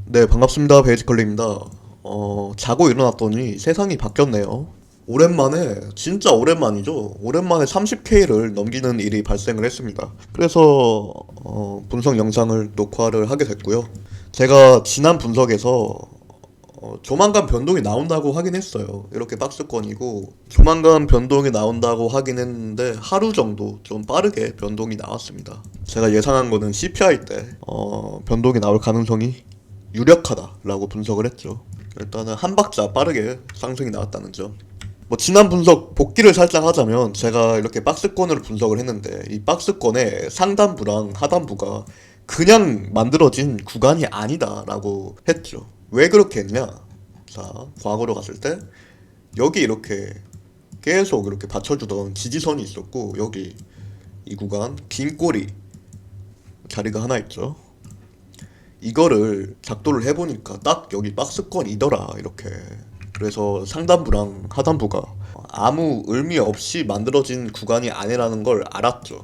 네, 반갑습니다. 베이지컬리입니다. 자고 일어났더니 세상이 바뀌었네요. 오랜만에, 진짜 오랜만이죠. 오랜만에 30K를 넘기는 일이 발생을 했습니다. 그래서, 분석 영상을 녹화를 하게 됐고요. 제가 지난 분석에서, 조만간 변동이 나온다고 하긴 했어요. 이렇게 박스권이고, 조만간 변동이 나온다고 하긴 했는데, 하루 정도 좀 빠르게 변동이 나왔습니다. 제가 예상한 거는 CPI 때, 변동이 나올 가능성이 유력하다라고 분석을 했죠. 일단은 한 박자 빠르게 상승이 나왔다는 점. 뭐 지난 분석 복기를 살짝 하자면 제가 이렇게 박스권으로 분석을 했는데 이 박스권의 상단부랑 하단부가 그냥 만들어진 구간이 아니다라고 했죠. 왜 그렇게 했냐? 자, 과거로 갔을 때 여기 이렇게 계속 이렇게 받쳐주던 지지선이 있었고 여기 이 구간 긴 꼬리 자리가 하나 있죠. 이거를 작도를 해보니까 딱 여기 박스권이더라 이렇게. 그래서 상단부랑 하단부가 아무 의미 없이 만들어진 구간이 아니라는 걸 알았죠.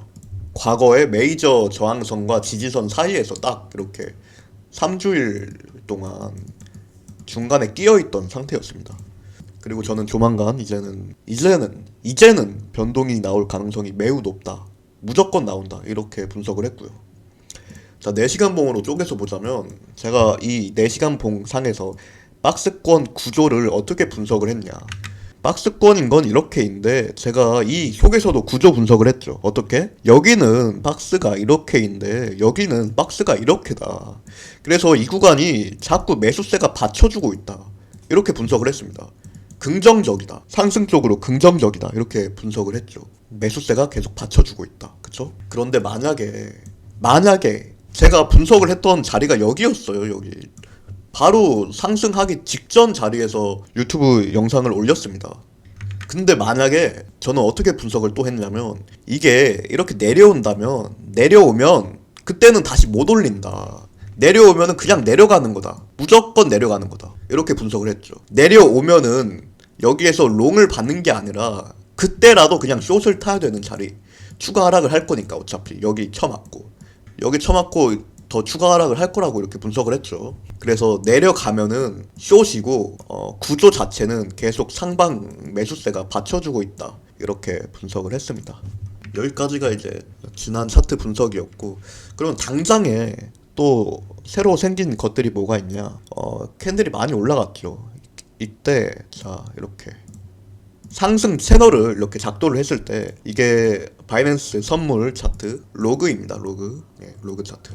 과거의 메이저 저항선과 지지선 사이에서 딱 이렇게 3주일 동안 중간에 끼어있던 상태였습니다. 그리고 저는 조만간 이제는 변동이 나올 가능성이 매우 높다, 무조건 나온다 이렇게 분석을 했고요. 자, 4시간 봉으로 쪼개서 보자면 제가 이 4시간 봉 상에서 박스권 구조를 어떻게 분석을 했냐. 박스권인 건 이렇게인데 제가 이 속에서도 구조 분석을 했죠. 어떻게? 여기는 박스가 이렇게인데 여기는 박스가 이렇게다. 그래서 이 구간이 자꾸 매수세가 받쳐주고 있다. 이렇게 분석을 했습니다. 긍정적이다. 상승 쪽으로 긍정적이다. 이렇게 분석을 했죠. 매수세가 계속 받쳐주고 있다. 그쵸? 그런데 만약에 제가 분석을 했던 자리가 여기였어요. 여기 바로 상승하기 직전 자리에서 유튜브 영상을 올렸습니다. 근데 만약에 저는 어떻게 분석을 또 했냐면 이게 이렇게 내려오면 그때는 다시 못 올린다. 내려오면은 그냥 내려가는 거다. 무조건 내려가는 거다. 이렇게 분석을 했죠. 내려오면은 여기에서 롱을 받는 게 아니라 그때라도 그냥 숏을 타야 되는 자리. 추가 하락을 할 거니까 어차피 여기 쳐맞고 더 추가 하락을 할 거라고 이렇게 분석을 했죠. 그래서 내려가면은 숏이고 구조 자체는 계속 상방 매수세가 받쳐주고 있다 이렇게 분석을 했습니다. 여기까지가 이제 지난 차트 분석이었고, 그럼 당장에 또 새로 생긴 것들이 뭐가 있냐. 캔들이 많이 올라갔죠. 이때 자 이렇게 상승 채널을 이렇게 작도를 했을 때 이게 바이낸스 선물 차트 로그입니다. 로그. 예, 로그 차트.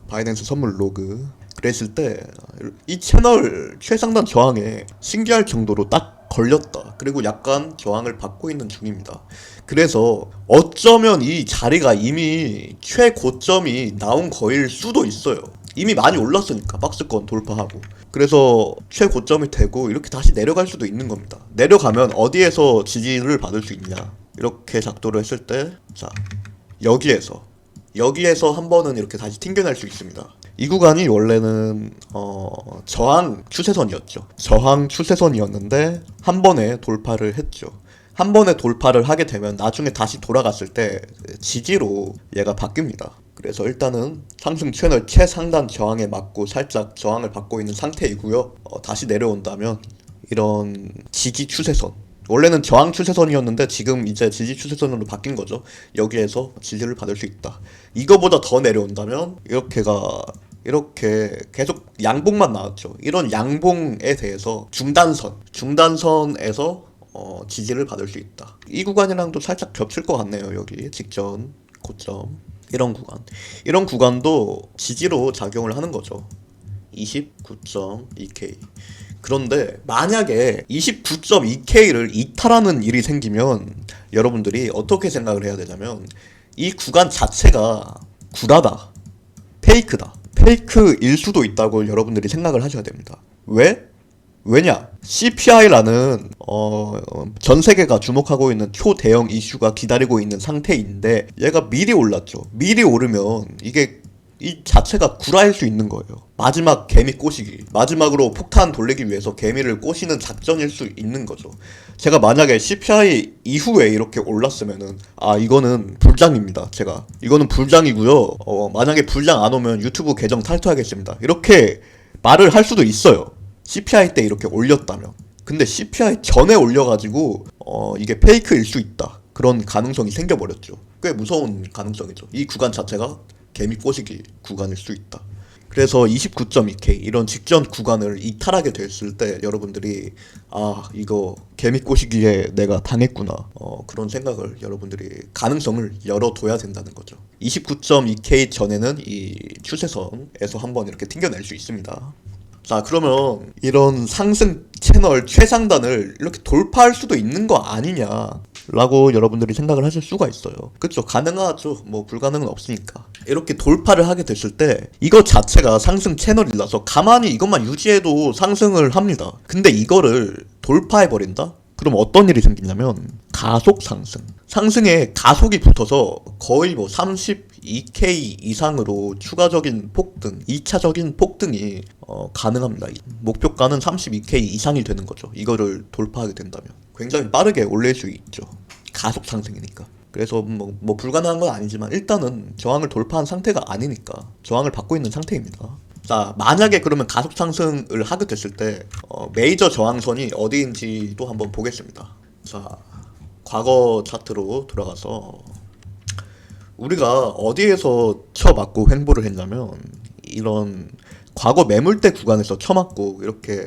바이낸스 선물 로그. 그랬을 때 이 채널 최상단 저항에 신기할 정도로 딱 걸렸다. 그리고 약간 저항을 받고 있는 중입니다. 그래서 어쩌면 이 자리가 이미 최고점이 나온 거일 수도 있어요. 이미 많이 올랐으니까 박스권 돌파하고. 그래서 최고점이 되고 이렇게 다시 내려갈 수도 있는 겁니다. 내려가면 어디에서 지지를 받을 수 있냐. 이렇게 작도를 했을 때, 자, 여기에서 한 번은 이렇게 다시 튕겨낼 수 있습니다. 이 구간이 원래는 저항 추세선이었죠. 저항 추세선이었는데 한 번에 돌파를 했죠. 한 번에 돌파를 하게 되면 나중에 다시 돌아갔을 때 지지로 얘가 바뀝니다. 그래서 일단은 상승 채널 최상단 저항에 맞고 살짝 저항을 받고 있는 상태이고요. 다시 내려온다면 이런 지지 추세선, 원래는 저항 추세선이었는데 지금 이제 지지 추세선으로 바뀐 거죠. 여기에서 지지를 받을 수 있다. 이거보다 더 내려온다면 이렇게 계속 양봉만 나왔죠. 이런 양봉에 대해서 중단선에서 지지를 받을 수 있다. 이 구간이랑도 살짝 겹칠 것 같네요. 여기 직전 고점 이런 구간도 지지로 작용을 하는 거죠. 29.2K. 그런데 만약에 29.2K를 이탈하는 일이 생기면 여러분들이 어떻게 생각을 해야 되냐면 이 구간 자체가 구라다, 페이크다, 페이크일 수도 있다고 여러분들이 생각을 하셔야 됩니다. 왜냐? CPI라는 전 세계가 주목하고 있는 초대형 이슈가 기다리고 있는 상태인데 얘가 미리 올랐죠. 미리 오르면 이게 이 자체가 구라일 수 있는 거예요. 마지막 개미 꼬시기, 마지막으로 폭탄 돌리기 위해서 개미를 꼬시는 작전일 수 있는 거죠. 제가 만약에 CPI 이후에 이렇게 올랐으면은 이거는 불장입니다. 제가 이거는 불장이고요. 만약에 불장 안 오면 유튜브 계정 탈퇴하겠습니다. 이렇게 말을 할 수도 있어요. CPI 때 이렇게 올렸다면. 근데 CPI 전에 올려가지고 이게 페이크일 수 있다. 그런 가능성이 생겨버렸죠. 꽤 무서운 가능성이죠. 이 구간 자체가 개미 꼬시기 구간일 수 있다. 그래서 29.2K 이런 직전 구간을 이탈하게 됐을 때 여러분들이 이거 개미 꼬시기에 내가 당했구나, 그런 생각을 여러분들이 가능성을 열어둬야 된다는 거죠. 29.2K 전에는 이 추세선에서 한번 이렇게 튕겨낼 수 있습니다. 자, 그러면 이런 상승 채널 최상단을 이렇게 돌파할 수도 있는 거 아니냐 라고 여러분들이 생각을 하실 수가 있어요. 그쵸? 가능하죠. 뭐 불가능은 없으니까. 이렇게 돌파를 하게 됐을 때 이거 자체가 상승 채널이라서 가만히 이것만 유지해도 상승을 합니다. 근데 이거를 돌파해버린다? 그럼 어떤 일이 생기냐면 가속 상승. 상승에 가속이 붙어서 거의 뭐 32K 이상으로 추가적인 폭등, 2차적인 폭등이 가능합니다. 목표가는 32K 이상이 되는 거죠. 이거를 돌파하게 된다면. 굉장히 빠르게 올릴 수 있죠. 가속 상승이니까. 그래서 뭐 불가능한 건 아니지만 일단은 저항을 돌파한 상태가 아니니까 저항을 받고 있는 상태입니다. 자, 만약에 그러면 가속 상승을 하게 됐을 때 메이저 저항선이 어디인지도 한번 보겠습니다. 자, 과거 차트로 돌아가서 우리가 어디에서 쳐맞고 횡보를 했냐면 이런 과거 매물대 구간에서 쳐맞고 이렇게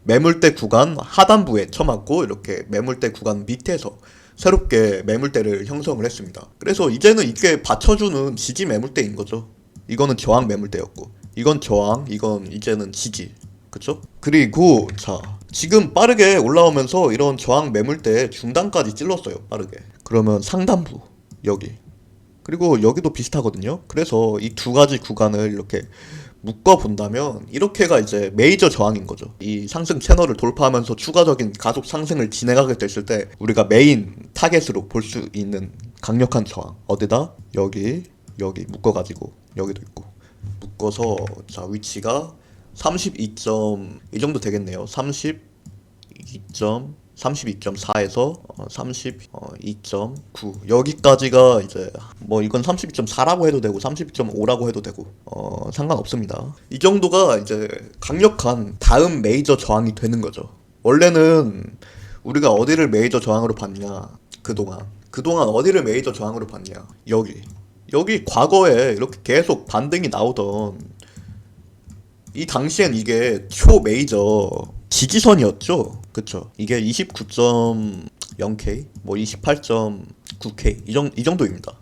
매물대 구간 하단부에 쳐맞고 이렇게 매물대 구간 밑에서 새롭게 매물대를 형성을 했습니다. 그래서 이제는 이게 받쳐주는 지지 매물대인 거죠. 이거는 저항 매물대였고 이건 저항, 이건 이제는 지지. 그쵸? 그리고 자, 지금 빠르게 올라오면서 이런 저항 매물대 중단까지 찔렀어요. 빠르게. 그러면 상단부 여기, 그리고 여기도 비슷하거든요. 그래서 이 두 가지 구간을 이렇게 묶어 본다면 이렇게가 이제 메이저 저항인 거죠. 이 상승 채널을 돌파하면서 추가적인 가속 상승을 진행하게 됐을 때 우리가 메인 타겟으로 볼 수 있는 강력한 저항, 어디다? 여기 묶어가지고 여기도 있고 묶어서, 자, 위치가 32점 이 정도 되겠네요. 32.4에서 32.9 여기까지가 이제 뭐 이건 32.4라고 해도 되고 32.5라고 해도 되고 상관없습니다. 이 정도가 이제 강력한 다음 메이저 저항이 되는 거죠. 원래는 우리가 어디를 메이저 저항으로 봤냐, 그동안 어디를 메이저 저항으로 봤냐, 여기 과거에 이렇게 계속 반등이 나오던 이 당시엔 이게 초 메이저 지지선이었죠. 그쵸? 이게 29.0K, 뭐 28.9K 이 정도입니다.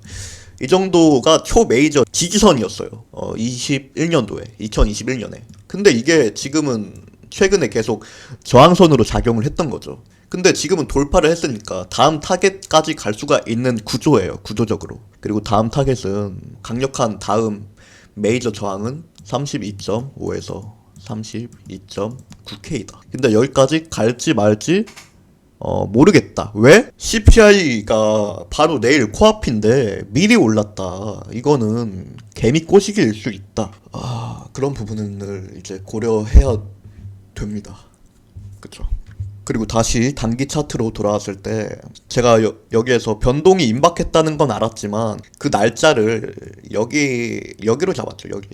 이 정도가 초 메이저 지지선이었어요. 2021년에. 근데 이게 지금은 최근에 계속 저항선으로 작용을 했던 거죠. 근데 지금은 돌파를 했으니까 다음 타겟까지 갈 수가 있는 구조예요. 구조적으로. 그리고 다음 타겟은 강력한 다음 메이저 저항은 32.5에서 32.9K다. 근데 여기까지 갈지 말지 모르겠다. 왜? CPI가 바로 내일 코앞인데 미리 올랐다. 이거는 개미 꼬시기일 수 있다. 그런 부분을 이제 고려해야 됩니다. 그쵸? 그리고 다시 단기 차트로 돌아왔을 때 제가 여기에서 변동이 임박했다는 건 알았지만 그 날짜를 여기로 잡았죠. 여기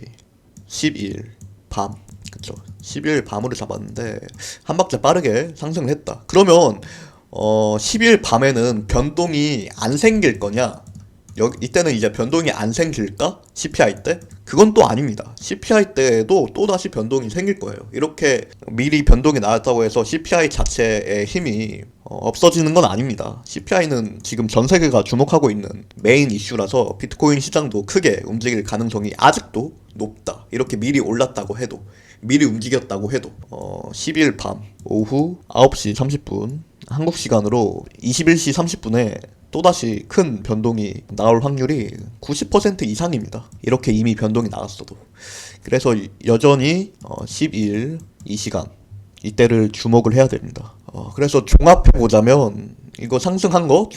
10일 밤, 그쵸? 10일 밤으로 잡았는데 한 박자 빠르게 상승을 했다. 그러면 10일 밤에는 변동이 안 생길 거냐? 이때는 이제 변동이 안 생길까? CPI 때? 그건 또 아닙니다. CPI 때에도 또다시 변동이 생길 거예요. 이렇게 미리 변동이 나왔다고 해서 CPI 자체의 힘이 없어지는 건 아닙니다. CPI는 지금 전 세계가 주목하고 있는 메인 이슈라서 비트코인 시장도 크게 움직일 가능성이 아직도 높다. 이렇게 미리 올랐다고 해도, 미리 움직였다고 해도 10일 밤 오후 9시 30분 한국 시간으로 21시 30분에 또다시 큰 변동이 나올 확률이 90% 이상입니다. 이렇게 이미 변동이 나왔어도. 그래서 여전히 12일 이 시간 이때를 주목을 해야 됩니다. 그래서 종합해보자면 이거 상승한 거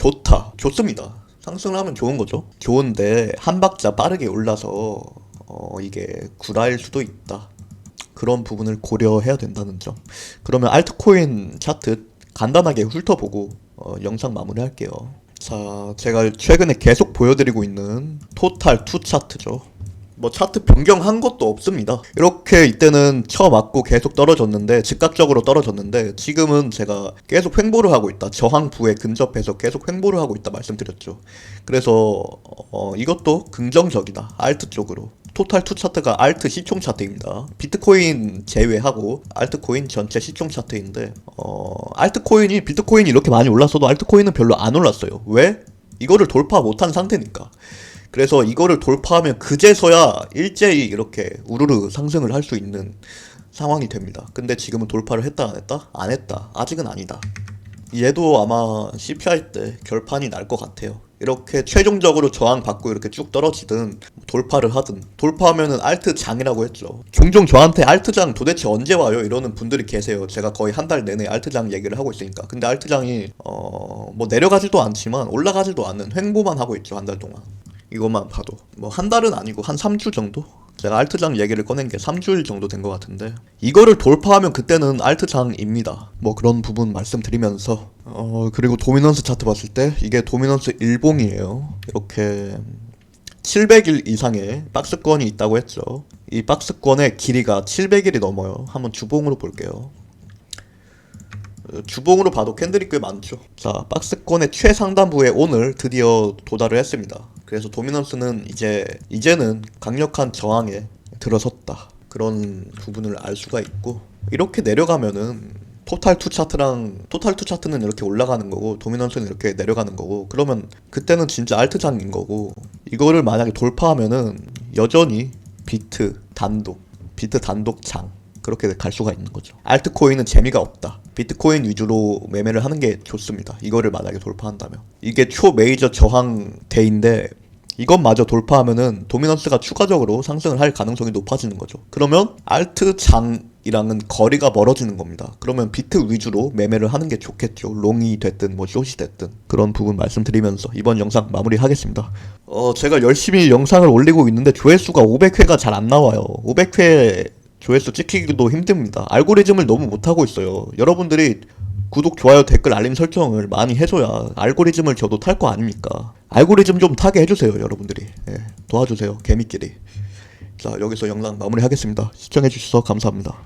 좋습니다. 상승을 하면 좋은 거죠. 좋은데 한 박자 빠르게 올라서 이게 구라일 수도 있다. 그런 부분을 고려해야 된다는 점. 그러면 알트코인 차트 간단하게 훑어보고 영상 마무리할게요. 자, 제가 최근에 계속 보여드리고 있는 토탈2 차트죠. 뭐 차트 변경한 것도 없습니다. 이렇게 이때는 쳐맞고 계속 떨어졌는데, 즉각적으로 떨어졌는데, 지금은 제가 계속 횡보를 하고 있다, 저항부에 근접해서 계속 횡보를 하고 있다 말씀드렸죠. 그래서 이것도 긍정적이다, 알트 쪽으로. 토탈2 차트가 알트 시총 차트입니다. 비트코인 제외하고 알트코인 전체 시총 차트인데, 비트코인이 이렇게 많이 올랐어도 알트코인은 별로 안 올랐어요. 왜? 이거를 돌파 못한 상태니까. 그래서 이거를 돌파하면 그제서야 일제히 이렇게 우르르 상승을 할 수 있는 상황이 됩니다. 근데 지금은 돌파를 했다 안 했다? 안 했다. 아직은 아니다. 얘도 아마 CPI 때 결판이 날 것 같아요. 이렇게 최종적으로 저항받고 이렇게 쭉 떨어지든 돌파를 하든. 돌파하면은 알트장이라고 했죠. 종종 저한테 알트장 도대체 언제 와요? 이러는 분들이 계세요. 제가 거의 한 달 내내 알트장 얘기를 하고 있으니까. 근데 알트장이 뭐 내려가지도 않지만 올라가지도 않는 횡보만 하고 있죠, 한 달 동안. 이것만 봐도 뭐 한 달은 아니고 한 3주 정도? 제가 알트장 얘기를 꺼낸 게 3주일 정도 된 것 같은데, 이거를 돌파하면 그때는 알트장입니다. 뭐 그런 부분 말씀드리면서 그리고 도미넌스 차트 봤을 때 이게 도미넌스 일봉이에요. 이렇게 700일 이상의 박스권이 있다고 했죠. 이 박스권의 길이가 700일이 넘어요. 한번 주봉으로 볼게요. 주봉으로 봐도 캔들이 꽤 많죠. 자, 박스권의 최상단부에 오늘 드디어 도달을 했습니다. 그래서 도미넌스는 이제는 강력한 저항에 들어섰다, 그런 부분을 알 수가 있고, 이렇게 내려가면은 토탈2 차트는 이렇게 올라가는 거고 도미넌스는 이렇게 내려가는 거고, 그러면 그때는 진짜 알트장인 거고, 이거를 만약에 돌파하면은 여전히 비트 단독 장, 그렇게 갈 수가 있는 거죠. 알트코인은 재미가 없다, 비트코인 위주로 매매를 하는 게 좋습니다. 이거를 만약에 돌파한다면. 이게 초메이저 저항대인데 이것마저 돌파하면은 도미넌스가 추가적으로 상승을 할 가능성이 높아지는 거죠. 그러면 알트장이랑은 거리가 멀어지는 겁니다. 그러면 비트 위주로 매매를 하는 게 좋겠죠. 롱이 됐든 뭐 숏이 됐든. 그런 부분 말씀드리면서 이번 영상 마무리하겠습니다. 제가 열심히 영상을 올리고 있는데 조회수가 500회가 잘 안 나와요. 500회 조회수 찍히기도 힘듭니다. 알고리즘을 너무 못하고 있어요. 여러분들이 구독, 좋아요, 댓글, 알림 설정을 많이 해줘야 알고리즘을 저도 탈 거 아닙니까? 알고리즘 좀 타게 해주세요, 여러분들이. 도와주세요, 개미끼리. 자, 여기서 영상 마무리하겠습니다. 시청해주셔서 감사합니다.